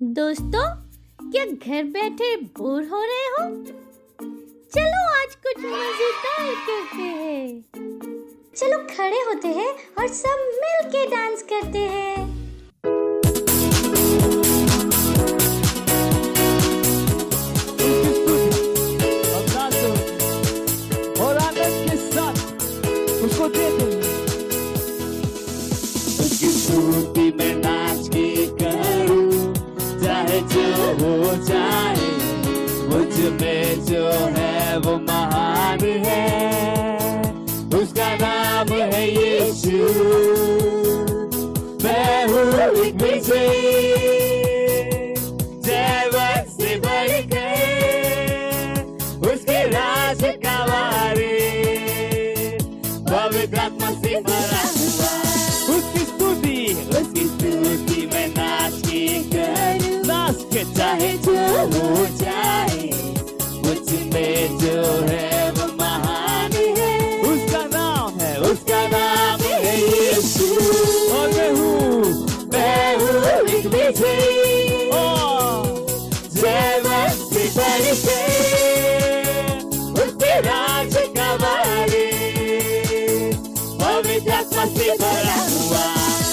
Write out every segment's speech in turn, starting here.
दोस्तों, क्या घर बैठे बोर हो रहे हो? चलो आज कुछ मजेदार करते हैं। चलो खड़े होते हैं और सब मिल के डांस करते हैं। और आनंद के साथ उसको दे दो। उसकी स्तुति में नाच के करूं, चाहे जो हो जाए, मुझ में जो है वो महान है। उसका नाम है यीशु। मैं हूँ एक विजयी, जैवत से बढ़ के उसके राज का वारी, पवित्र आत्मा से भरा हुआ। उसकी स्तुति में नाच के करूं, नाच के चाहे जो हो जाए, मुझ में जो है वो महान है। उसका नाम है यीशु। और मैं हूँ एक विजयी, जैवत से बढ़ के उसके राज का वारी, पवित्र आत्मा से भरा हुआ।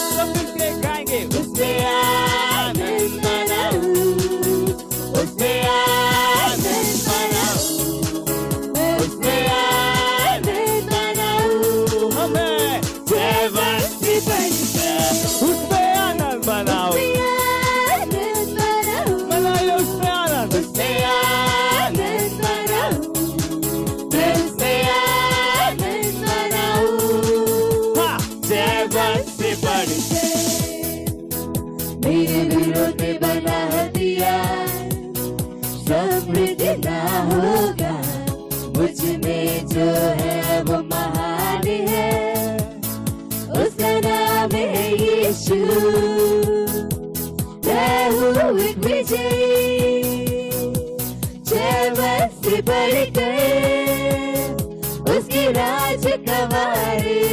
सब मिलके गाएंगे, उससे आनंद मनाऊं, उससे आनंद मनाऊं, उससे आनंद मनाऊं। हमें जैवत से बढ़ के उससे आनंद मनाऊं, मनाइए उससे आनंद, उससे आनंद मनाऊं, उससे आनंद मनाऊं। हाँ, जैवत से बढ़ के मेरे विरोध में बना हथियार समृद्ध ना होगा। मुझ में जो है वो महान है। उसका नाम है यीशु। मैं हूँ एक विजयी, जैवत से बढ़ कर उसकी राज का वारी,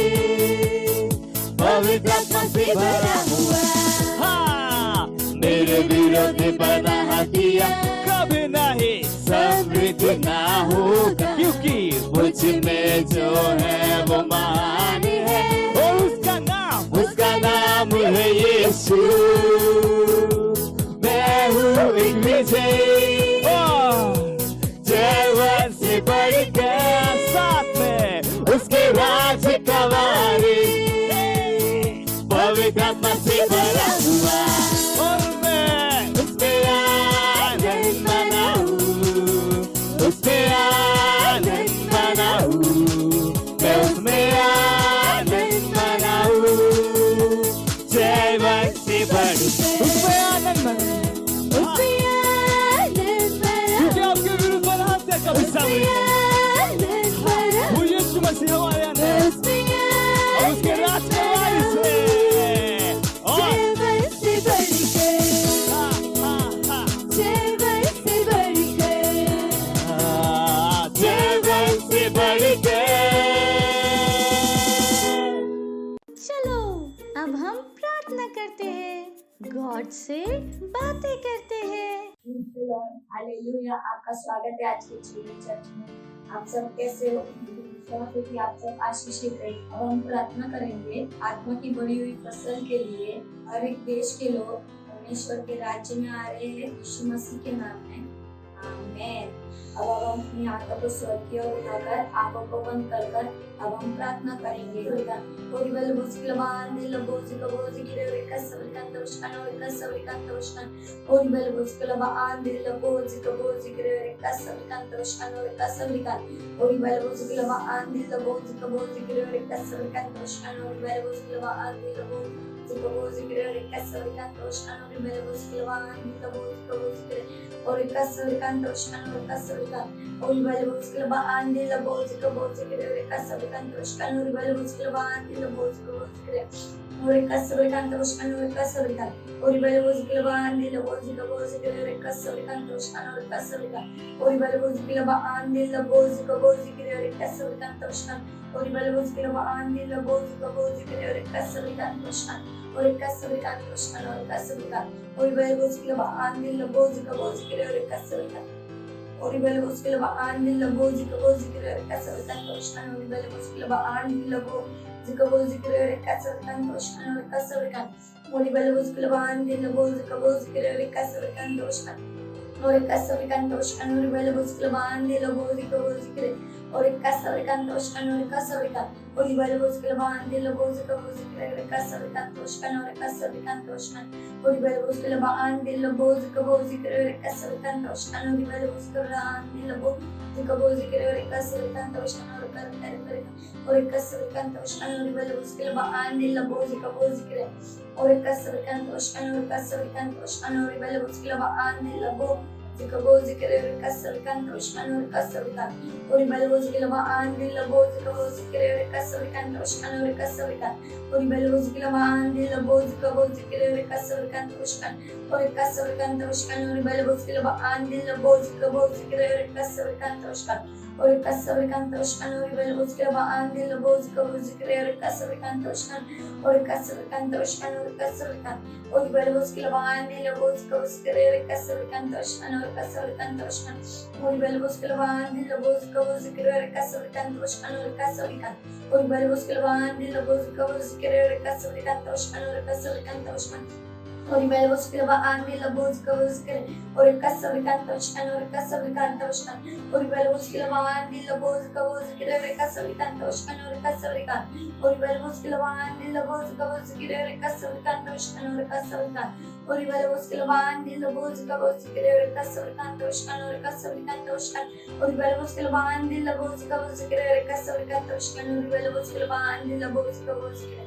पवित्र आत्मा से भरा हुआ। हाँ, मेरे विरोध में बना हथियार कभी नहीं समृद्ध ना होगा, क्योंकि मुझ में जो है वो महान है। और उसका नाम है यीशु। मैं हूँ एक विजयी, जैवत से बढ़ के साथ में उसके राज का वारी, पवित्र आत्मा से भरा हुआ। और मैं उससे आनंद मनाऊं, उससे आनंद मनाऊं, मैं उसमें आनंद मनाऊं, जैवत से बढ़ के उसमें आनंद मनाऊं, उसमें आनंद मनाऊं। क्योंकि आपके विरुद्ध बना हत्या कभी वो यीशु मसीह हमारे अंदर और उसके राज के वारिस है। चलो अब हम प्रार्थना करते हैं, गॉड से बातें करते हैं। हालेलुया। आपका स्वागत है आज के जीवन चर्च में। आप सब कैसे हो? विश्वास है कि आप सब आशीषित रहे। अब हम प्रार्थना करेंगे आत्मा की बढ़ी हुई फसल के लिए। हर एक देश के लोग परमेश्वर के राज्य में आ रहे हैं यीशु मसीह के नाम में। आमीन। अब हम अपनी आंखों को स्वर्ग की ओर उठाकर आंखों को बंद कर अब हम प्रार्थना करेंगे। kasavrikantoshkan, orikasavrikantoshkan, orikasavrikan, oribelvoskilava andilabozikavozikire, orikasavrikan, oribelvoskilava andilabozikavozikire, orikasavrikantoshkan, oribelvoskilava andilabozikavozikire, orikasavrikantoshkan, orikasavrikan, oribelvoskilava andilabozikavozikire, orikasavrikantoshkan, orikasavrikantoshkan, oribelvoskilava andilabozikavozikire, orikasavrikantoshkan, orikasavrikan, oribelvoskilava andilabozikavozikire, orikasavrikantoshkan, orikasavrikantoshkan, oribelvoskilava andilabozikavozikire, orikasavrikantoshkan, oribelvoskilava andilabozikavozikire, orikasavrikantoshkan, orikasavrikantoshkan, oribelvoskilava andilabozikavozikire, orikasavrikantoshkan, orikasavrikantoshkan, oribelvoskilava andilabozikavozikire, orikasavrikantoshkan, orikasavrikan, oribelvoskilava andilabozikavozikire, orikasavrikantoshkan, orikasavrikan, oribelvoskilava andilabozikavozikire, orikasavrikantoshkan, orikasavrikantoshkan, oribelvoskilava andilabozikavozikire, orikasavrikantoshkan, orikasavrikantoshkan, oribelvoskilava andilabozikavozikire, orikasavrikantoshkan, orikasavrikantoshkan, orikasavrikan, oribelvoskilava andilabozikavozikire, orikasavrikantoshkan, orikasavrikantoshkan, oribelvoskilava andilabozikavozikire, orikasavrikantoshkan, orikasavrikan, oribelvoskilava andilabozikavozikire, orikasavrikantoshkan, orikasavrikantoshkan, oribelvoskilava andilabozikavozikire, orikasavrikantoshkan, orikasavrikantoshkan, oribelvoskilava andilabozikavozikire, orikasavrikantoshkan, orikasavrikan, oribelvoskilava andilabozikavozikire, orikasavrikantoshkan, orikasavrikan, oribelvoskilava andilabozikavozikire, orikasavrikantoshkan, orikasavrikantoshkan, oribelvoskilava andilabozikavozikire, orikasavrikantoshkan, oribelvoskilava andilabozikavozikire,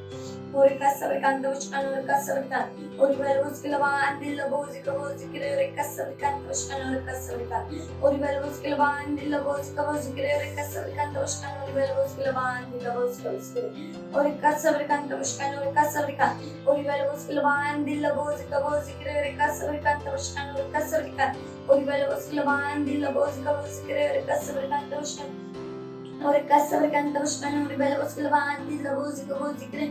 orikasavrikantoshkan, orikasavrikan, oribelvoskilava andilabozikavozikire, orikasavrikantoshkan, orikasavrikan, oribelvoskilava andilabozikavozikire, orikasavrikantoshkan, oribelvoskilava andilabozikavozikire, orikasavrikantoshkan, orikasavrikan, oribelvoskilava andilabozikavozikire, orikasavrikantoshkan, orikasavrikan, oribelvoskilava andilabozikavozikire, orikasavrikantoshkan, orikasavrikantoshkan, oribelvoskilava andilabozikavozikire,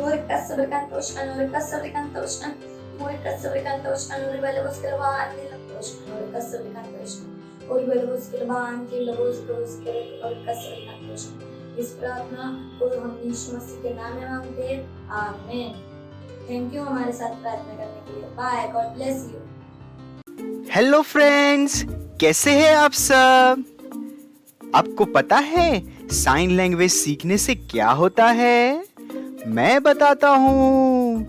orikasavrikantoshkan, orikasavrikantoshkan, orikasavrikantoshkan, oribelvoskilava andilabozikavozikire, orikasavrikantoshkan, oribelvoskilava andilabozikavozikire, orikasavrikantoshkan। इस प्रार्थना को हम यीशु मसीह के नाम में मांगते हैं, आमीन। थैंक यू हमारे साथ प्रार्थना करने के लिए। Bye, God bless you. Hello friends, कैसे हैं आप सब? आपको पता है साइन लैंग्वेज सीखने से क्या होता है? मैं बताता हूँ।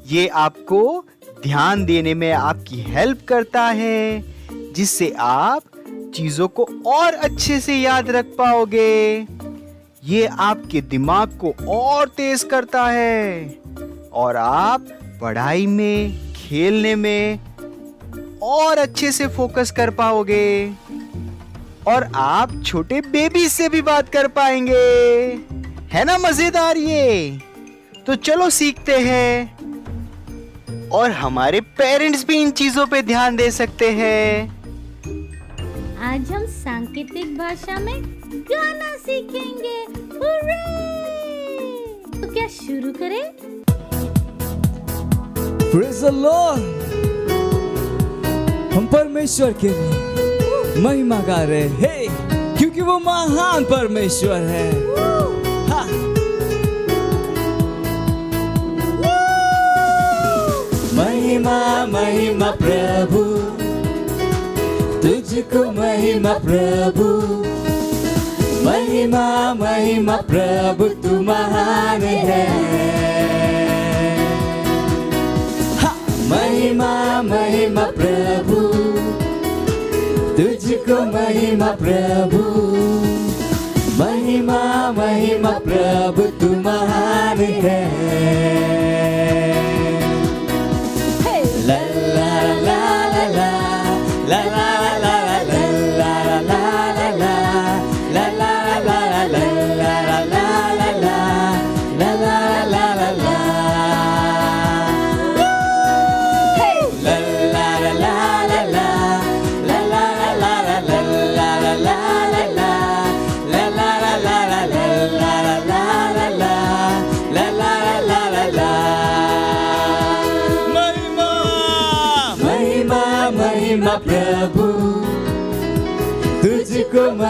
ये आपको ध्यान देने में आपकी हेल्प करता है, जिससे आप चीजों को और अच्छे से याद रख पाओगे। ये आपके दिमाग को और तेज करता है और आप पढ़ाई में, खेलने में और अच्छे से फोकस कर पाओगे और आप छोटे बेबी से भी बात कर पाएंगे। है ना मजेदार ये? तो चलो सीखते हैं और हमारे पेरेंट्स भी इन चीजों पे ध्यान दे सकते हैं। आज हम सांकेतिक भाषा में गाना सीखेंगे। हुर्रे! तो क्या शुरू करें? Praise the Lord. हम परमेश्वर के लिए महिमा गा रहे हैं, क्योंकि वो महान परमेश्वर है। हाँ। महिमा महिमा प्रभु, तुझको महिमा प्रभु, महिमा महिमा प्रभु, तू महान है। हाँ। महिमा महिमा प्रभु, तुझको महिमा प्रभु, महिमा महिमा प्रभु, तू महान है। ला ला ला ला ला ला ला la la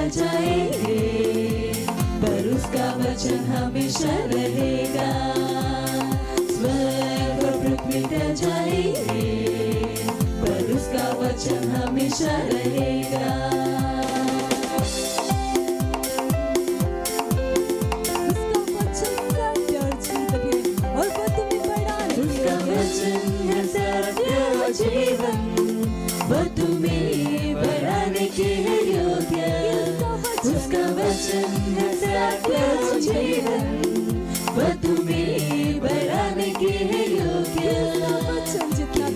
मिट जाएंगे पर उसका वचन हमेशा रहेगा स्वर्ग और पृथ्वी टल जाएंगे पर उसका वचन हमेशा रहेगा उसका वचन है सत्य और जीवन वो तुम्हें बढ़ाने के है योग्य उसका वचन है सत्य और जीवन वो तुम्हें बढ़ाने के है योग्य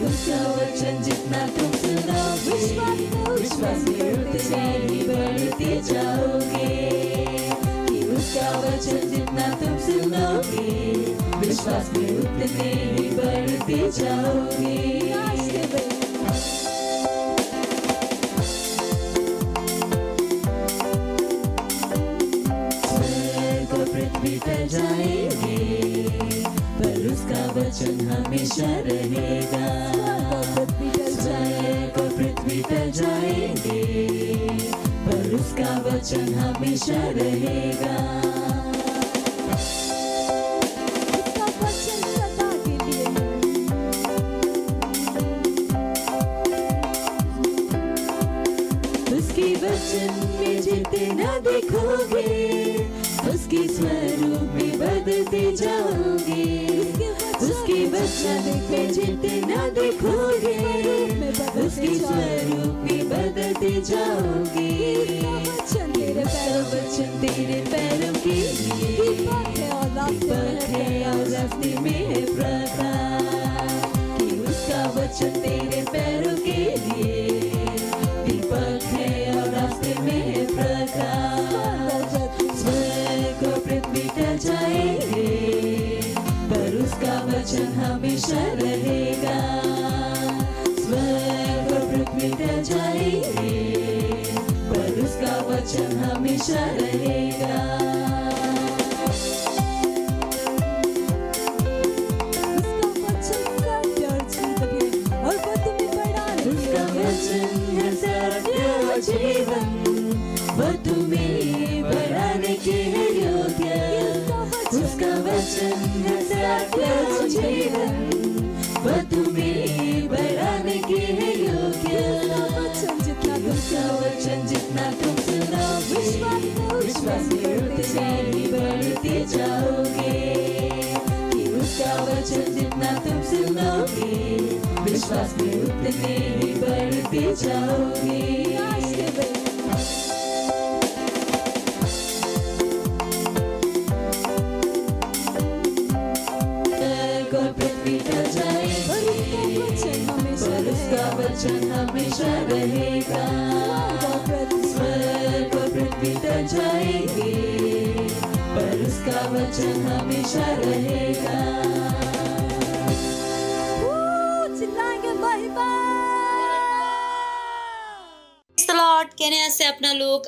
उसका वचन जितना तुम सुनोगे विश्वास में उतने ही बढ़ते जाओगे कि उसका वचन जितना तुम सुनोगे विश्वास में उतने ही बढ़ते जाओगे स्वर्ग और पृथ्वी टल जाएंगे पर उसका वचन हमेशा रहेगा स्वर्ग और पृथ्वी टल जाएंगे पर उसका वचन हमेशा रहेगा उसके वचन में जितना देखोगे उसके स्वरूप में बदलते जाओगे उसके वचन में जितना देखोगे उसके स्वरूप में बदलते जाओगे वचन तेरे पैरों के लिए दीपक है और रास्ते में है प्रकाश कि उसका वचन तेरे पैरों के लिए दीपक है और रास्ते में है प्रकाश स्वर्ग और पृथ्वी टल जाएंगे पर उसका वचन हमेशा रहेगा स्वर्ग और पृथ्वी टल जाएंगे पर उसका वचन हमेशा रहेगा उसका वचन है सत्य और जीवन वो तुम्हें बढ़ाने के है योग्य उसका वचन है सत्य और जीवन वो तुम्हें बढ़ाने के है योग्य उसका वचन जितना तुम सुनोगे विश्वास में उतने ही बढ़ते जाओगे कि उसका वचन जितना तुम सुनोगे विश्वास में उतने ही बढ़ते जाओगे और पृथ्वी टल जाएंगे पर उसका वचन हमेशा रहेगा स्वर्ग और पृथ्वी टल जाएंगे पर उसका वचन हमेशा रहेगा কেনে আছে আপোনালোক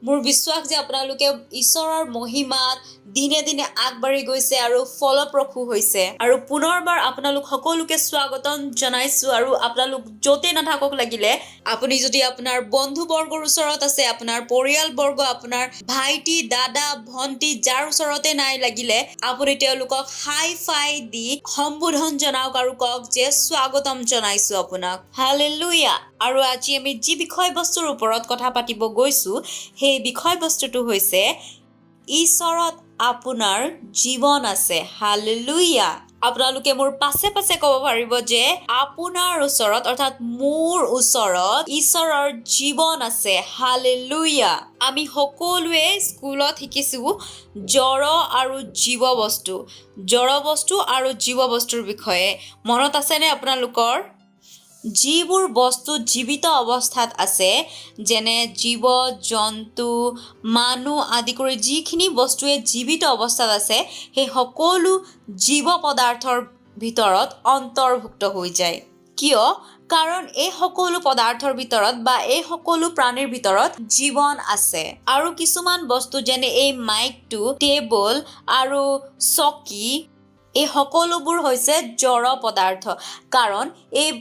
মোৰ বিশ্বাস যে আপোনালোকে ঈশ্বৰৰ মহিমাত দিনে দিনে আগবাঢ়ি গৈছে আৰু ফলপ্ৰসূ হৈছে আৰু পুনৰবাৰ আপোনালোক সকলোকে স্বাগতম জনাইছো আৰু আপোনালোক যতে নাথাকক লাগিলে আপুনি যদি আপোনাৰ বন্ধু বৰ্গৰ ওচৰত আছে আপোনাৰ পৰিয়াল বৰ্গ আপোনাৰ ভাইটি দাদা ভন্টি যাৰ ওচৰতে নাই লাগিলে আপুনি তেওঁলোকক হাই ফাই দি সম্বোধন জনাওক আৰু কওক যে স্বাগতম জনাইছো আপোনাক হালেলুয়া আৰু আজি আমি যি বিষয়বস্তুৰ ওপৰত কথা পাতিব গৈছো সেই বিষয়বস্তুটো হৈছে ঈশ্বৰত আপোনাৰ জীৱন আছে হালেলুয়া আপোনালোকে মোৰ পাছে পাছে ক'ব পাৰিব যে আপোনাৰ ওচৰত অৰ্থাৎ মোৰ ওচৰত ঈশ্বৰৰ জীৱন আছে হালেলুয়া আমি সকলোৱে স্কুলত শিকিছো জড় আৰু জড় বস্তু আৰু জীৱ বস্তুৰ বিষয়ে মনত আছেনে আপোনালোকৰ যিবোৰ বস্তু জীৱিত অৱস্থাত আছে যেনে জীৱ জন্তু মানুহ আদি কৰি যিখিনি বস্তুৱে জীৱিত অৱস্থাত আছে সেই সকলো জীৱ পদাৰ্থৰ ভিতৰত অন্তৰ্ভুক্ত হৈ যায় কিয় কাৰণ এই সকলো পদাৰ্থৰ ভিতৰত বা এই সকলো প্ৰাণীৰ ভিতৰত জীৱন আছে আৰু কিছুমান বস্তু যেনে এই মাইকটো টেবুল আৰু চকী এই সকলোবোৰ হৈছে জড় পদাৰ্থ কাৰণ এই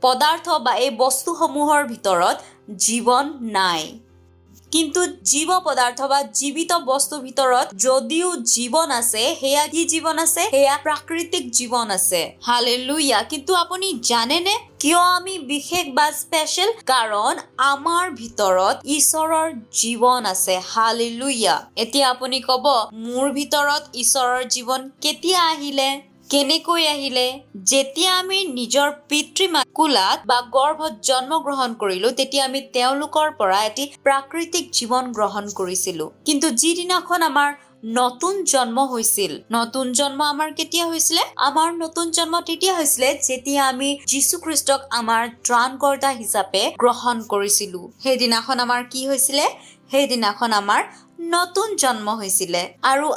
পদাৰ্থ বা এই বস্তুসমূহৰ ভিতৰত জীৱন নাই কিন্তু জীৱ পদাৰ্থ বা জীৱিত বস্তুৰ ভিতৰত যদিও জীৱন আছে, সেয়া কি জীৱন আছে? সেয়া প্ৰাকৃতিক জীৱন আছে। হালেলুয়া। কিন্তু আপুনি জানেনে কিয় আমি বিশেষ বা স্পেচিয়েল? কাৰণ আমাৰ ভিতৰত ঈশ্বৰৰ জীৱন আছে। হালেলুয়া। এতিয়া আপুনি ক'ব, মোৰ ভিতৰত ঈশ্বৰৰ জীৱন কেতিয়া আহিলে? কেনেকৈ আহিলে? যেতিয়া আমি নিজৰ পিতৃ মাতৃকুলাত বা গৰ্ভত জন্মগ্ৰহণ কৰিলো, তেতিয়া আমি তেওঁলোকৰ পৰা এটি প্ৰাকৃতিক জীৱন গ্ৰহণ কৰিছিলো। কিন্তু যিদিনাখন আমাৰ নতুন জন্ম হৈছিল, নতুন জন্ম আমাৰ কেতিয়া হৈছিলে? আমাৰ নতুন জন্ম তেতিয়া হৈছিলে যেতিয়া আমি যীশু খ্ৰীষ্টক আমাৰ ত্ৰাণকৰ্তা হিচাপে গ্ৰহণ কৰিছিলো। সেইদিনাখন আমাৰ কি হৈছিলে? সেইদিনাখন আমাৰ নতুন জন্ম হৈছিলে আৰু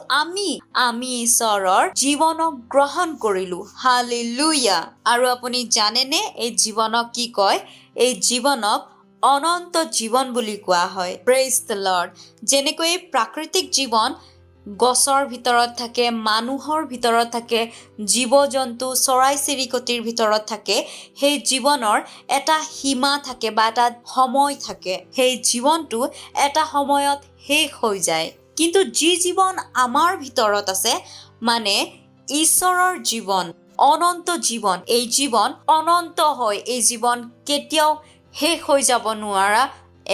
আমি ঈশ্বৰৰ জীৱনক গ্ৰহণ কৰিলো। হালেলুয়া। আৰু আপুনি জানেনে এই জীৱনক কি কয়? এই জীৱনক অনন্ত জীৱন বুলি কোৱা হয়। Praise the lord. যেনেকৈ প্ৰাকৃতিক জীৱন গছৰ ভিতৰত থাকে, মানুহৰ ভিতৰত থাকে, জীৱ জন্তু চৰাই চিৰিকটিৰ ভিতৰত থাকে, সেই জীৱনৰ এটা সীমা থাকে বা এটা সময় থাকে। সেই জীৱনটো এটা সময়ত শেষ হৈ যায়। কিন্তু যি জীৱন আমাৰ ভিতৰত আছে, মানে ঈশ্বৰৰ জীৱন, অনন্ত জীৱন, এই জীৱন অনন্ত হয়। এই জীৱন কেতিয়াও শেষ হৈ যাব নোৱাৰা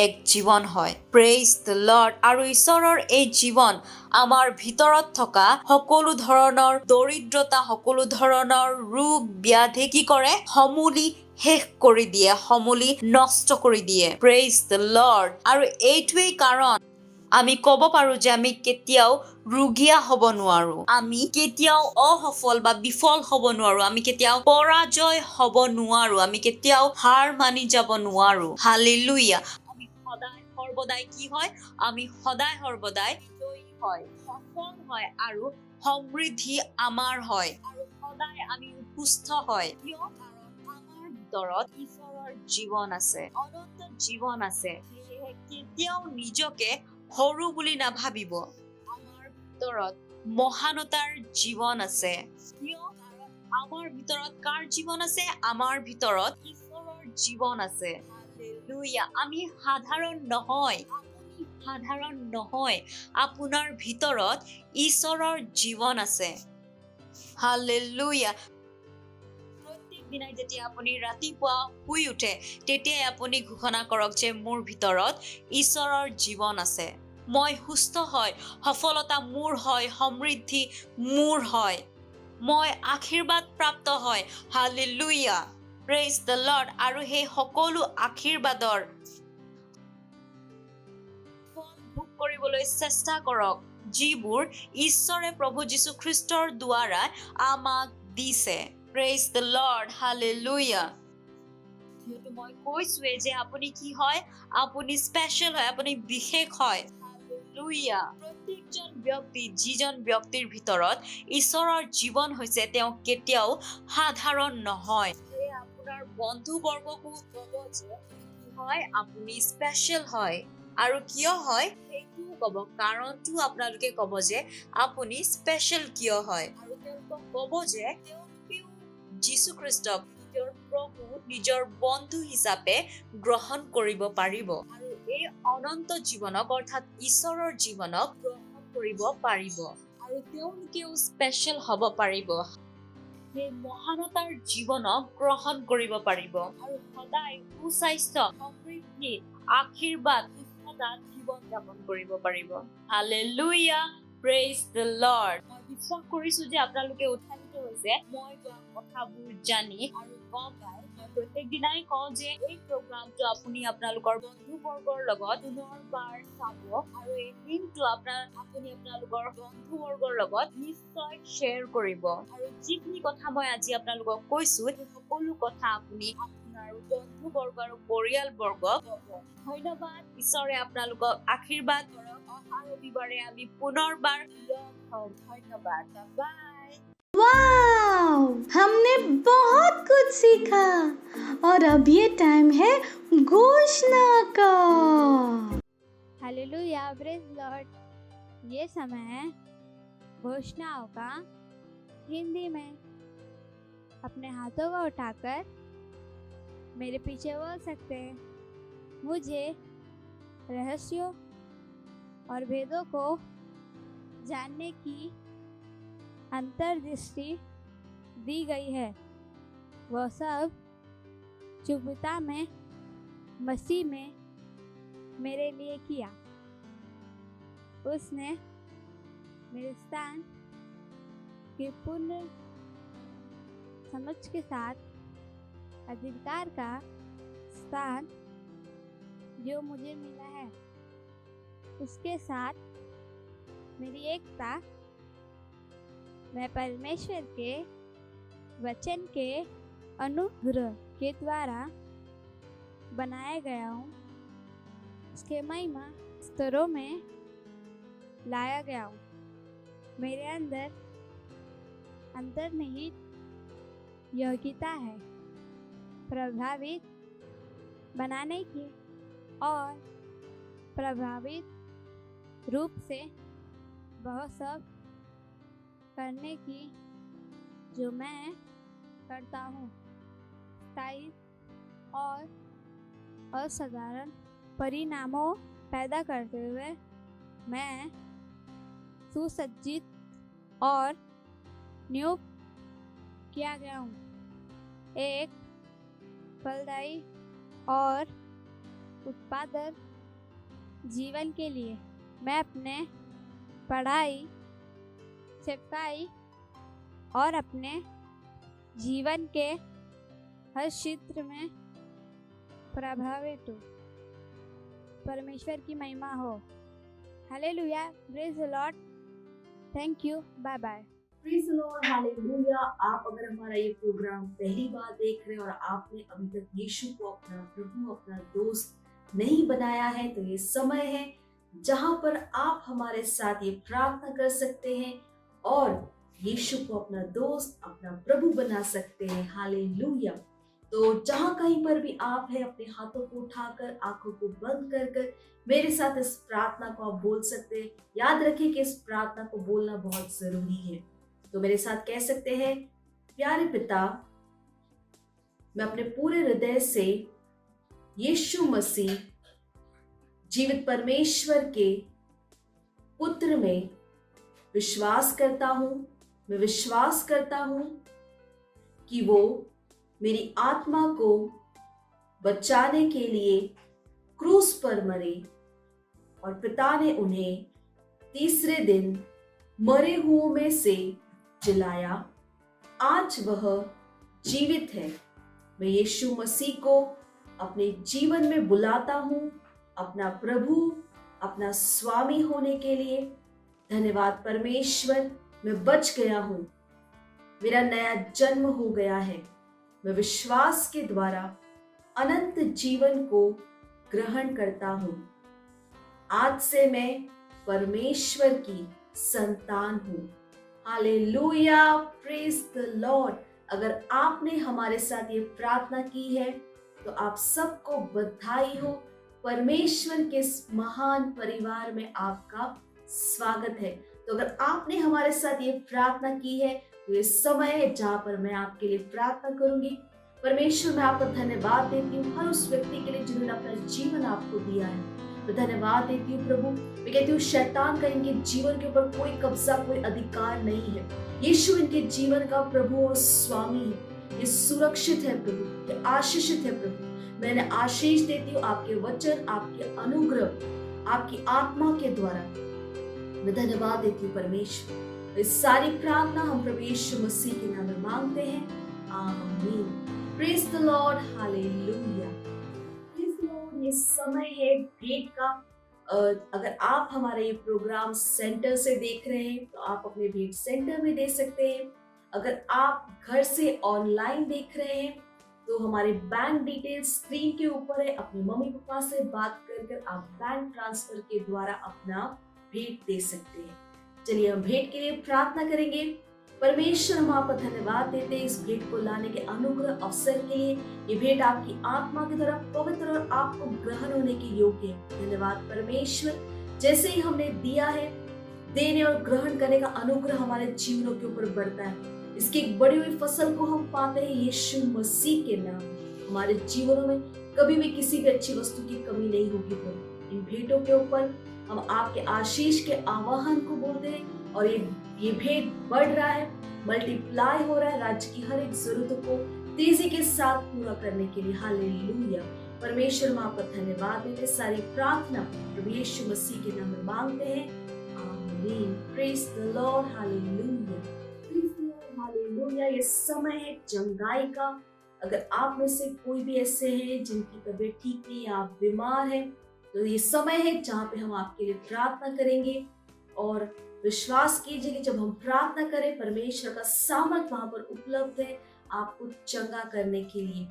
এক জীৱন হয়। Praise the lord. আৰু ঈশ্বৰৰ এই জীৱন আমাৰ ভিতৰত থকা সকলো ধৰণৰ দৰিদ্ৰতা, সকলো ধৰণৰ ৰোগ ব্যাধি কি কৰে? সমূলি শেষ কৰি দিয়ে, সমূলি নষ্ট কৰি দিয়ে। Praise the lord. আৰু এইটোৱেই কাৰণ আমি ক'ব পাৰো যে আমি কেতিয়াও ৰুগীয়া হ'ব নোৱাৰো, আমি কেতিয়াও অসফল বা বিফল হ'ব নোৱাৰো, আমি কেতিয়াও পৰাজয় হ'ব নোৱাৰো, আমি কেতিয়াও হাৰ মানি যাব নোৱাৰো। হালেলুয়া। আমি সদায় সৰ্বদাই কি হয়? আমি সদায় সৰ্বদাই জয়ী হয়, সফল হয় আৰু সমৃদ্ধি আমাৰ হয়। আৰু সদায় আমি সুস্থ হয়। কিয়? কাৰণ আমাৰ ভিতৰত ঈশ্বৰৰ জীৱন আছে, অনন্ত জীৱন আছে। সেয়েহে কেতিয়াও নিজকে সৰু বুলি নাভাবিব। আমাৰ ভিতৰত মহানতাৰ জীৱন আছে। কিয়? কাৰণ আমাৰ ভিতৰত কাৰ জীৱন আছে? আমাৰ ভিতৰত ঈশ্বৰৰ জীৱন আছে। হালেলুয়া। আমি সাধাৰণ নহয়, আপুনি সাধাৰণ নহয়। আপোনাৰ ভিতৰত ঈশ্বৰৰ জীৱন আছে। হালেলুয়া। প্ৰত্যেক দিনাই যেতিয়া আপুনি ৰাতিপুৱা শুই উঠে, তেতিয়াই আপুনি ঘোষণা কৰক যে মোৰ ভিতৰত ঈশ্বৰৰ জীৱন আছে। মই সুস্থ হয়, সফলতা মোৰ হয়, সমৃদ্ধি মোৰ হয়, মই আশীৰ্বাদ প্ৰাপ্ত হয়। হালেলুয়া। Praise the lord. আৰু সেই সকলো আশীৰ্বাদৰ ফল ভোগ কৰিবলৈ চেষ্টা কৰক, যিবোৰ ঈশ্বৰে প্ৰভু যীশু খ্ৰীষ্টৰ দ্বাৰা আমাক দিছে। Praise the lord. হালেলুয়া। যিহেতু মই কৈছোৱে যে আপুনি কি হয়? আপুনি স্পেচিয়েল হয়, আপুনি বিশেষ হয়। হালেলুয়া। প্ৰত্যেকজন ব্যক্তি, যিজন ব্যক্তিৰ ভিতৰত ঈশ্বৰৰ জীৱন হৈছে, তেওঁ কেতিয়াও সাধাৰণ নহয়। আপোনাৰ বন্ধু বৰ্গকো ক'ব যে কি হয়? আপুনি স্পেচিয়েল হয়। আৰু কিয় হয় সেইটোও ক'ব, কাৰণটো আপোনালোকে ক'ব যে আপুনি স্পেচিয়েল কিয় হয়। আৰু তেওঁলোকক ক'ব যে তেওঁলোকেও যীশু খ্ৰীষ্টক নিজৰ প্ৰভু, নিজৰ বন্ধু হিচাপে গ্ৰহণ কৰিব পাৰিব আৰু এই অনন্ত জীৱনক অৰ্থাৎ ঈশ্বৰৰ জীৱনক গ্ৰহণ কৰিব পাৰিব আৰু তেওঁলোকেও স্পেচিয়েল হ'ব পাৰিব। সেই মহানতাৰ জীৱনক গ্ৰহণ কৰিব পাৰিব আৰু সদায় সুস্বাস্থ্য, সমৃদ্ধি, আশীৰ্বাদ, সুস্থতাত জীৱন যাপন কৰিব পাৰিব। হালেলুয়া। Praise the lord. মই বিশ্বাস কৰিছো যে আপোনালোকে উৎসাহিত হৈছে মই কোৱা কথাবোৰ জানি আৰু গম পাই। মই প্ৰত্যেক দিনাই কওঁ যে এই প্ৰগ্ৰামটো আপুনি আপোনালোকৰ বন্ধু বৰ্গৰ লগত পুনৰবাৰ চাব আৰু এই লিংকটো আপুনি আপোনালোকৰ বন্ধু বৰ্গৰ লগত নিশ্চয় শ্বেয়াৰ কৰিব। আৰু যিখিনি কথা মই আজি আপোনালোকক কৈছো, সেই সকলো কথা আপুনি আপোনাৰ বন্ধু বৰ্গ আৰু পৰিয়াল বৰ্গক ক'ব। ধন্যবাদ। ঈশ্বৰে আপোনালোকক আশীৰ্বাদ কৰক। অহা ৰবিবাৰে আমি পুনৰবাৰ লগ হ'ম। ধন্যবাদ। বাই। वाओ, हमने बहुत कुछ सीखा और अब ये टाइम है घोषणा का। Hallelujah, praise Lord. ये समय है घोषणाओं का। हिंदी में अपने हाथों को उठाकर मेरे पीछे बोल सकते हैं, मुझे रहस्यों और भेदों को जानने की अंतर्दृष्टि दी गई है। वह सब जो पिता में मसीह में मेरे लिए किया। उसने मेरे स्थान के पूर्ण समझ के साथ अधिकार का स्थान जो मुझे मिला है उसके साथ मेरी एकता मैं परमेश्वर के वचन के अनुग्रह के द्वारा बनाया गया हूँ। उसके महिमा स्तरों में लाया गया हूँ। मेरे अंदर अंतर्निहित योग्यता है प्रभावित बनाने की और प्रभावित रूप से बहुत सब करने की जो मैं करता हूँ। स्थायी और असाधारण परिणामों पैदा करते हुए मैं सुसज्जित और नियुक्त किया गया हूँ। एक फलदायी और उत्पादक जीवन के लिए मैं अपने पढ़ाई सेवकाई और अपने जीवन के हर क्षेत्र में प्रभावित हूँ। परमेश्वर की महिमा हो। Hallelujah, praise the Lord, thank you, bye bye. Praise the Lord, hallelujah. आप अगर हमारा ये प्रोग्राम पहली बार देख रहे हैं और आपने अभी तक यीशु को अपना प्रभु अपना दोस्त नहीं बनाया है तो ये समय है जहां पर आप हमारे साथ ये प्रार्थना कर सकते हैं और यीशु को अपना दोस्त अपना प्रभु बना सकते हैं। हालेलुया। तो जहां कहीं पर भी आप हैं अपने हाथों को उठाकर आंखों को बंद कर कर मेरे साथ इस प्रार्थना को आप बोल सकते हैं। याद रखिए कि इस प्रार्थना को बोलना बहुत जरूरी है। तो मेरे साथ कह सकते हैं, प्यारे पिता, मैं अपने पूरे हृदय से यीशु मसीह जीवित परमेश्वर के पुत्र में विश्वास करता हूं। मैं विश्वास करता हूं कि वो मेरी आत्मा को बचाने के लिए क्रूस पर मरे और पिता ने उन्हें तीसरे दिन मरे हुओं में से जिलाया। आज वह जीवित है। मैं यीशु मसीह को अपने जीवन में बुलाता हूं अपना प्रभु अपना स्वामी होने के लिए। धन्यवाद परमेश्वर, मैं बच गया हूं, मेरा नया जन्म हो गया है। मैं विश्वास के द्वारा अनंत जीवन को ग्रहण करता हूं। आज से मैं परमेश्वर की संतान हूं। Hallelujah, praise the Lord. अगर आपने हमारे साथ ये प्रार्थना की है तो आप सबको बधाई हो। परमेश्वर के इस महान परिवार में आपका स्वागत है। तो अगर आपने हमारे साथ ये प्रार्थना की है तो ये समय है जहां पर मैं आपके लिए प्रार्थना करूंगी। परमेश्वर, मैं आपका धन्यवाद देती हूँ हर उस व्यक्ति के लिए जिन्होंने अपना जीवन आपको दिया है। मैं धन्यवाद देती हूँ प्रभु। मैं कहती हूँ शैतान का इनके जीवन के ऊपर कोई कब्जा कोई अधिकार नहीं है। यीशु इनके जीवन का प्रभु और स्वामी है। ये सुरक्षित है प्रभु, ये आशीषित है प्रभु। मैंने आशीष देती हूँ आपके वचन आपके अनुग्रह आपकी आत्मा के द्वारा। मैं धन्यवाद देती हूँ परमेश्वर। इस सारी प्रार्थना हम प्रभु यीशु मसीह के नाम में मांगते हैं, आमीन। Praise the Lord, hallelujah. Praise the Lord. ये समय है भेंट का। अगर आप हमारा ये प्रोग्राम सेंटर से देख रहे हैं तो आप अपने भेंट सेंटर में दे सकते हैं। अगर आप घर से ऑनलाइन देख रहे हैं तो हमारे बैंक डिटेल्स स्क्रीन के ऊपर है। अपने मम्मी पापा से बात कर आप बैंक ट्रांसफर के द्वारा अपना भेंट दे सकते हैं। चलिए हम भेंट के लिए प्रार्थना करेंगे। परमेश्वर, हम आपका धन्यवाद देते हैं इस भेंट को लाने के अनुग्रह अवसर के लिए। ये भेंट आपकी आत्मा की तरफ पवित्र और आपको ग्रहण होने के योग्य है। धन्यवाद परमेश्वर, जैसे ही हमने दिया है देने और ग्रहण करने का अनुग्रह हमारे जीवनों के ऊपर बढ़ता है। इसकी एक बड़ी हुई फसल को हम पाते हैं यीशु मसीह के नाम। हमारे जीवनों में कभी भी किसी भी अच्छी वस्तु की कमी नहीं होगी प्रभु। इन भेंटों के ऊपर हम आपके आशीष के आवाहन को बोलते हैं और ये भेद बढ़ रहा है, मल्टीप्लाई हो रहा है राज्य की हर एक जरूरतों को तेजी के साथ पूरा करने के लिए। हालेलुया। परमेश्वर हम आपका धन्यवाद देते, सारी प्रार्थना प्रभु यीशु मसीह के नाम में मांगते हैं, आमीन। Praise the Lord. Hallelujah, praise the Lord, hallelujah. ये समय है चंगाई का। अगर आप में से कोई भी ऐसे हैं जिनकी तबीयत ठीक नहीं, आप बीमार हैं, तो ये समय है जहाँ पे हम आपके लिए प्रार्थना करेंगे। और विश्वास कीजिए कि जब हम प्रार्थना करें, परमेश्वर का सामर्थ वहां पर उपलब्ध है आपको चंगा करने के लिए।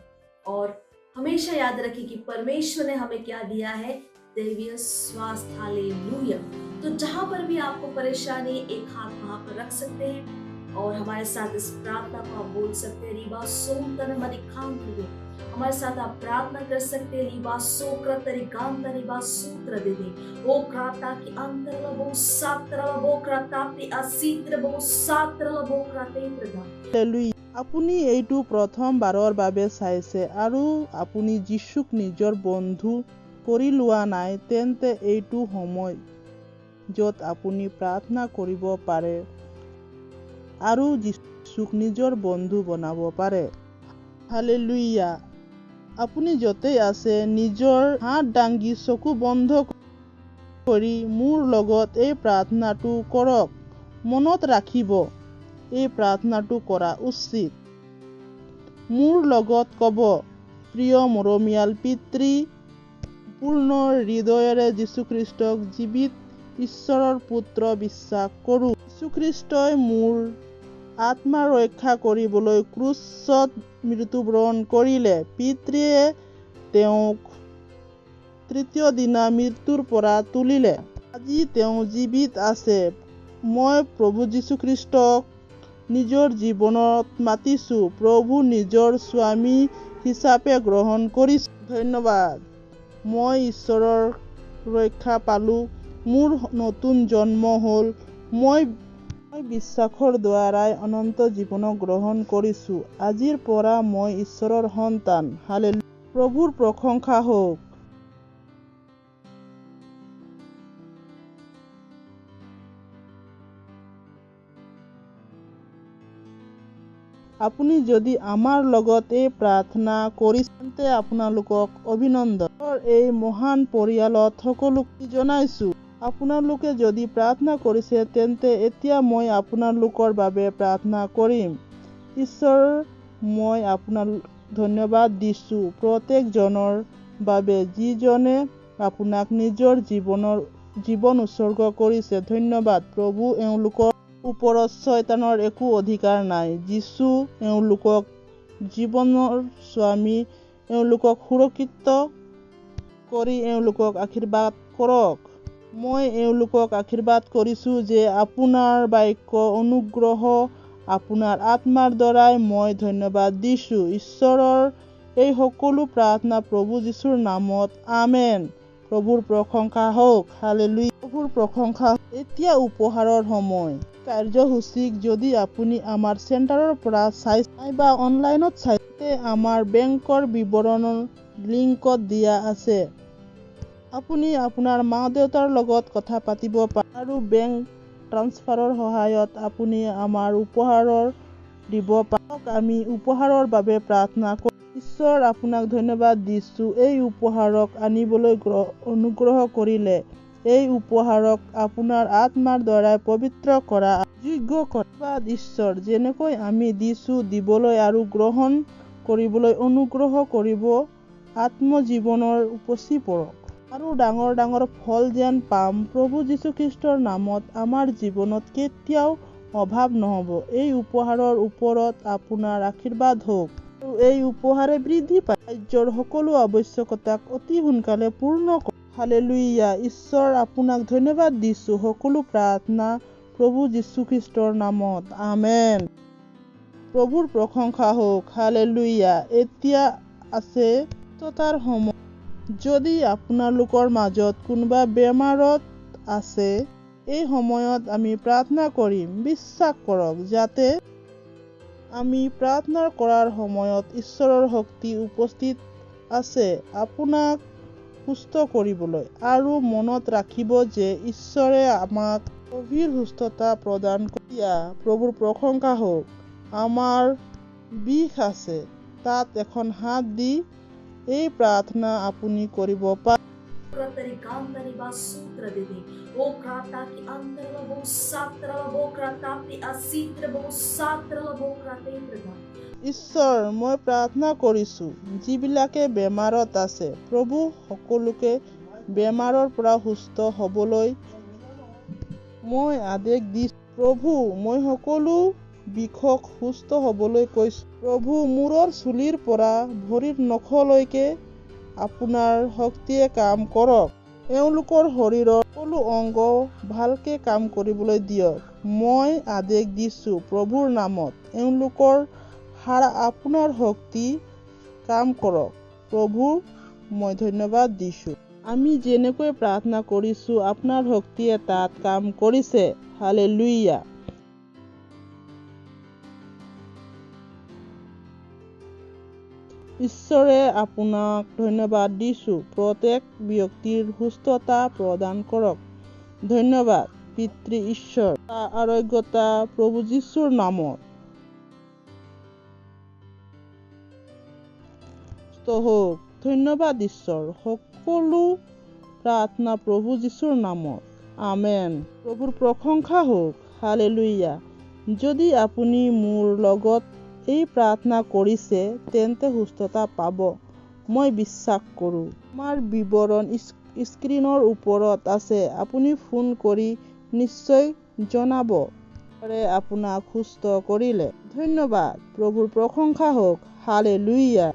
और हमेशा याद रखें कि परमेश्वर ने हमें क्या दिया है, दैवीय स्वास्थ्य। हालेलुया। तो जहां पर भी आपको परेशानी, एक हाथ वहां पर रख सकते हैं और हमारे साथ इस प्रार्थना को आप बोल सकते हैं। रीबा सोम तन मरिकांत दे, हमारे साथ आप प्रार्थना कर सकते हैं। रीबा सोक्र तरिकांत रीबा सूत्र दे दे ओ क्राता की अंतर लबो सात्र लबो क्राता पे असीत्र बो सात्र लबो क्राते प्रदा। হালেলুয়া। আপুনি এইটো প্ৰথমবাৰৰ বাবে চাইছে আৰু আপুনি যীশুক নিজৰ বন্ধু কৰি লোৱা নাই, তেন্তে এইটো সময় য'ত আপুনি প্ৰাৰ্থনা কৰিব পাৰে আৰু যীশুক নিজৰ বন্ধু বনাব পাৰে। হালেলুয়া। আপুনি য'তেই আছে নিজৰ হাত দাঙি চকু বন্ধ কৰি মোৰ লগত এই প্ৰাৰ্থনাটো কৰক। মনত ৰাখিব, এই প্ৰাৰ্থনাটো কৰা উচিত। মোৰ লগত ক'ব, প্ৰিয় মৰমীয়াল পিতৃ, পূৰ্ণ হৃদয়েৰে যীশুখ্ৰীষ্টক জীৱিত ঈশ্বৰৰ পুত্ৰ বিশ্বাস কৰোঁ। যীশুখ্ৰীষ্টই মোৰ আত্মা ৰক্ষা কৰিবলৈ ক্ৰুচত মৃত্যুবৰণ কৰিলে। পিতৃয়ে তেওঁক তৃতীয় দিনা মৃত্যুৰ পৰা তুলিলে। আজি তেওঁ জীৱিত আছে। মই প্ৰভু যীশুখ্ৰীষ্টক নিজৰ জীৱনত মাতিছোঁ, প্ৰভু নিজৰ স্বামী হিচাপে গ্ৰহণ কৰিছোঁ। ধন্যবাদ। মই ঈশ্বৰৰ ৰক্ষা পালোঁ, মোৰ নতুন জন্ম হ'ল। মই বিশ্বাসৰ দ্বাৰাই অনন্ত জীৱনক গ্ৰহণ কৰিছোঁ। আজিৰ পৰা মই ঈশ্বৰৰ সন্তান। হালেলুয়া। প্ৰভুৰ প্ৰশংসা হওক। আপুনি যদি আমাৰ লগত এই প্ৰাৰ্থনা কৰিছে, তেন্তে আপোনালোকক অভিনন্দন। এই মহান পৰিয়ালত সকলোকে জনাইছোঁ। আপোনালোকে যদি প্ৰাৰ্থনা কৰিছে, তেন্তে এতিয়া মই আপোনালোকৰ বাবে প্ৰাৰ্থনা কৰিম। ঈশ্বৰ, মই আপোনাক ধন্যবাদ দিছোঁ প্ৰত্যেকজনৰ বাবে যিজনে আপোনাক নিজৰ জীৱন উৎসৰ্গ কৰিছে। ধন্যবাদ প্ৰভু। এওঁলোকৰ ওপৰত শয়তানৰ একো অধিকাৰ নাই। যীশু এওঁলোকক জীৱনৰ স্বামী, এওঁলোকক সুৰক্ষিত কৰি এওঁলোকক আশীৰ্বাদ কৰক। মই এওঁলোকক আশীৰ্বাদ কৰিছোঁ যে আপোনাৰ বাক্য, অনুগ্ৰহ, আপোনাৰ আত্মাৰ দ্বাৰাই মই ধন্যবাদ দিছোঁ। ঈশ্বৰৰ এই সকলো প্ৰাৰ্থনা প্ৰভু যীশুৰ নামত, আমেন। প্ৰভুৰ প্ৰশংসা হওক। হালেলুয়া। প্ৰভুৰ প্ৰশংসা। এতিয়া উপহাৰৰ সময়। কাৰ্যসূচীক যদি আপুনি আমাৰ চেণ্টাৰৰ পৰা চাইছে নাইবা অনলাইনত চাইছে, আমাৰ বেংকৰ বিৱৰণৰ লিংকত দিয়া আছে। আপুনি আপোনাৰ মা-দেউতাৰ লগত কথা পাতিব পাৰে আৰু বেংক ট্ৰান্সফাৰৰ সহায়ত আপুনি আমাৰ উপহাৰৰ দিব পাৰে। আমি উপহাৰৰ বাবে প্ৰাৰ্থনা কৰোঁ। ঈশ্বৰ, আপোনাক ধন্যবাদ দিছোঁ এই উপহাৰক আনিবলৈ অনুগ্ৰহ কৰিলে। এই উপহাৰক আপোনাৰ আত্মাৰ দ্বাৰা পবিত্ৰ কৰা, যোগ্য কৰা। ঈশ্বৰ, যেনেকৈ আমি দিছোঁ, দিবলৈ আৰু গ্ৰহণ কৰিবলৈ অনুগ্ৰহ কৰিব। আত্মজীৱনৰ উপচি পৰক আৰু ডাঙৰ ডাঙৰ ফল যেন পাম। প্ৰভু যীশুখ্ৰীষ্টৰ নামত আমাৰ জীৱনত কেতিয়াও অভাৱ নহ'ব। এই উপহাৰৰ ওপৰত আপোনাৰ আশীৰ্বাদ হওক আৰু এই উপহাৰে বৃদ্ধি পায় ৰাজ্যৰ সকলো আৱশ্যকতাক অতি সোনকালে পূৰ্ণ কৰক। হালেলুয়া। ঈশ্বৰ, আপোনাক ধন্যবাদ দিছোঁ সকলো প্ৰাৰ্থনা প্ৰভু যীশুখ্ৰীষ্টৰ নামত, আমেন। প্ৰভুৰ প্ৰশংসা হওক। হালেলুয়া। এতিয়া আছে সুস্থতাৰ সময়। যদি আপোনালোকৰ মাজত কোনোবা বেমাৰত আছে, এই সময়ত আমি প্ৰাৰ্থনা কৰিম। বিশ্বাস কৰক যাতে আমি প্ৰাৰ্থনা কৰাৰ সময়ত ঈশ্বৰৰ শক্তি উপস্থিত আছে। আপোনাক সুস্থ কৰিবলৈ আৰু মনত ৰাখিব যে ঈশ্বৰে আমাক গভীৰ সুস্থতা প্ৰদান দিয়া। প্ৰভুৰ প্ৰশংসা হওক। আমাৰ বিষ আছে, তাত এখন হাত দি এই প্ৰাৰ্থনা আপুনি কৰিব পাৰে। Teri ba sutra dede o krata ki andar la bo satra la bo krata pi asitra bo satra la bo krata indraga ঈশ্বৰ, মই প্ৰাৰ্থনা কৰিছোঁ যিবিলাকে বেমাৰত আছে, প্ৰভু সকলোকে বেমাৰৰ পৰা সুস্থ হ'বলৈ মই আদেশ দিছোঁ। প্ৰভু, মই সকলো বিষক সুস্থ হ'বলৈ কৈছোঁ। প্ৰভু, মূৰৰ চুলিৰ পৰা ভৰিৰ নখলৈকে আপোনাৰ শক্তিয়ে কাম কৰক। এওঁলোকৰ শৰীৰৰ সকলো অংগ ভালকে কাম কৰিবলৈ দিয়ক। মই আদেশ দিছোঁ প্ৰভুৰ নামত এওঁলোকৰ হাড় আপোনাৰ শক্তি কাম কৰক। প্ৰভু, মই ধন্যবাদ দিছোঁ। আমি যেনেকৈ প্ৰাৰ্থনা কৰিছোঁ আপোনাৰ শক্তিয়ে তাত কাম কৰিছে। হালেলুয়া। ঈশ্বৰে আপোনাক ধন্যবাদ দিছোঁ। প্ৰত্যেক ব্যক্তিৰ সুস্থতা প্ৰদান কৰক। ধন্যবাদ পিতৃ ঈশ্বৰ। আৰোগ্যতা প্ৰভু যীশুৰ নামত হওক। ধন্যবাদ ঈশ্বৰ। সকলো প্ৰাৰ্থনা প্ৰভু যীশুৰ নামত। আমেন। প্ৰভুৰ প্ৰশংসা হওক। হালেলুয়া। যদি আপুনি মোৰ লগত এই প্ৰাৰ্থনা কৰিছে তেন্তে সুস্থতা পাব। মই বিশ্বাস কৰোঁ। আমাৰ বিৱৰণ স্ক্ৰীনৰ ওপৰত আছে। আপুনি ফোন কৰি নিশ্চয় জনাব আপোনাক সুস্থ কৰিলে। ধন্যবাদ। প্ৰভুৰ প্ৰশংসা হওক। হালেলুয়া।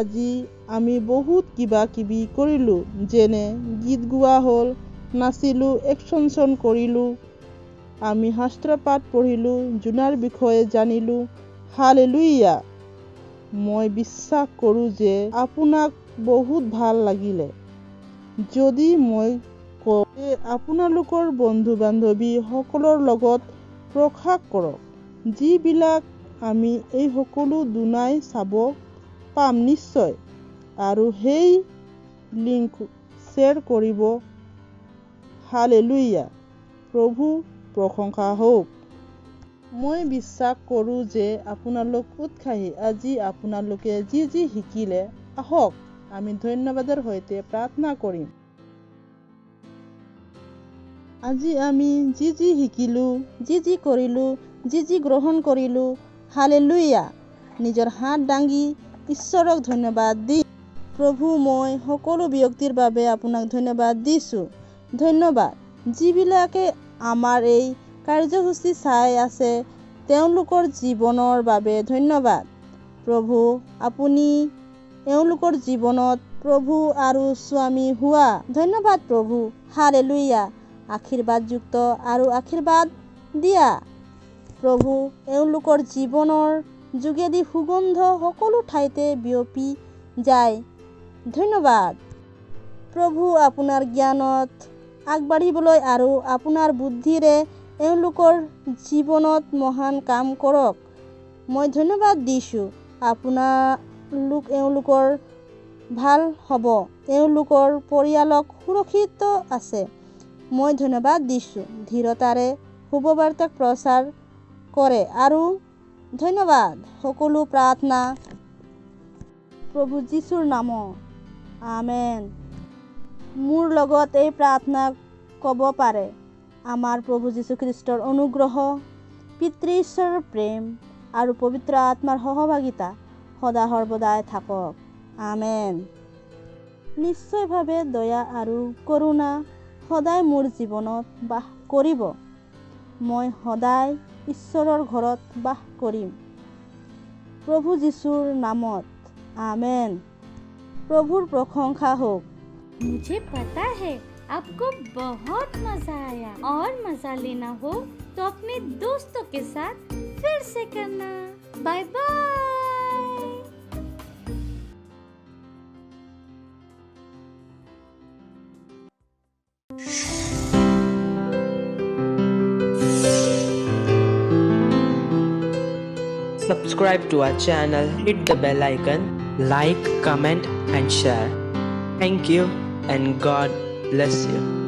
আজি আমি বহুত কিবা কিবি কৰিলোঁ, যেনে গীত গোৱা হ'ল, নাচিলোঁ, একচন কৰিলোঁ, আমি শাস্ত্ৰপাঠ পঢ়িলোঁ, জোনাৰ বিষয়ে জানিলোঁ। হালেলুয়া। মই বিশ্বাস কৰোঁ যে আপোনাক বহুত ভাল লাগিলে। যদি মই কওঁ যে আপোনালোকৰ বন্ধু বান্ধৱী সকলৰ লগত প্ৰকাশ কৰক, যিবিলাক আমি এই সকলো দুনাই চাব পাম নিশ্চয়, আৰু সেই লিংক শ্বেয়াৰ কৰিব। হালেলুয়া। প্ৰভু প্ৰশংসা হওক। মই বিশ্বাস কৰোঁ যে আপোনালোক উৎসাহী। আজি আপোনালোকে যি শিকিলে, আহক আমি ধন্যবাদৰ সৈতে প্ৰাৰ্থনা কৰিম। আজি আমি যি শিকিলোঁ, যি কৰিলোঁ, যি গ্ৰহণ কৰিলোঁ, হালেলুয়া। নিজৰ হাত দাঙি ঈশ্বৰক ধন্যবাদ দি, প্ৰভু, মই সকলো ব্যক্তিৰ বাবে আপোনাক ধন্যবাদ দিছোঁ। ধন্যবাদ যিবিলাকে আমাৰ এই কাৰ্যসূচী চাই আছে, তেওঁলোকৰ জীৱনৰ বাবে ধন্যবাদ। প্ৰভু, আপুনি এওঁলোকৰ জীৱনত প্ৰভু আৰু স্বামী হোৱা। ধন্যবাদ প্ৰভু। হালেলুয়া। আশীৰ্বাদযুক্ত আৰু আশীৰ্বাদ দিয়া। প্ৰভু, এওঁলোকৰ জীৱনৰ যোগেদি সুগন্ধ সকলো ঠাইতে বিয়পি যায়। ধন্যবাদ প্ৰভু, আপোনাৰ জ্ঞানত আগবাঢ়িবলৈ আৰু আপোনাৰ বুদ্ধিৰে এওঁলোকৰ জীৱনত মহান কাম কৰক। মই ধন্যবাদ দিছোঁ। আপোনালোক এওঁলোকৰ ভাল হ'ব। এওঁলোকৰ পৰিয়ালক সুৰক্ষিত আছে। মই ধন্যবাদ দিছোঁ। ধীৰতাৰে শুভবাৰ্তাক প্ৰচাৰ কৰে আৰু ধন্যবাদ। সকলো প্ৰাৰ্থনা প্ৰভু যীশুৰ নামত। আমেন। মোৰ লগত এই প্ৰাৰ্থনা ক'ব পাৰে। আমাৰ প্ৰভু যীশুখ্ৰীষ্টৰ অনুগ্ৰহ, পিতৃ ঈশ্বৰৰ প্ৰেম আৰু পবিত্ৰ আত্মাৰ সহভাগিতা সদা সৰ্বদাই থাকক। আমেন। নিশ্চয়ভাৱে দয়া আৰু কৰোণা সদায় মোৰ জীৱনত বাস কৰিব। মই সদায় ঈশ্বৰৰ ঘৰত বাস কৰিম। প্ৰভু যীশুৰ নামত। আমেন। প্ৰভুৰ প্ৰশংসা হওক। मुझे पता है आपको बहुत मजा आया, और मजा लेना हो तो अपने दोस्तों के साथ फिर से करना। Bye bye. Subscribe to our channel, hit the bell icon, like, comment and share. Thank you. and God bless you.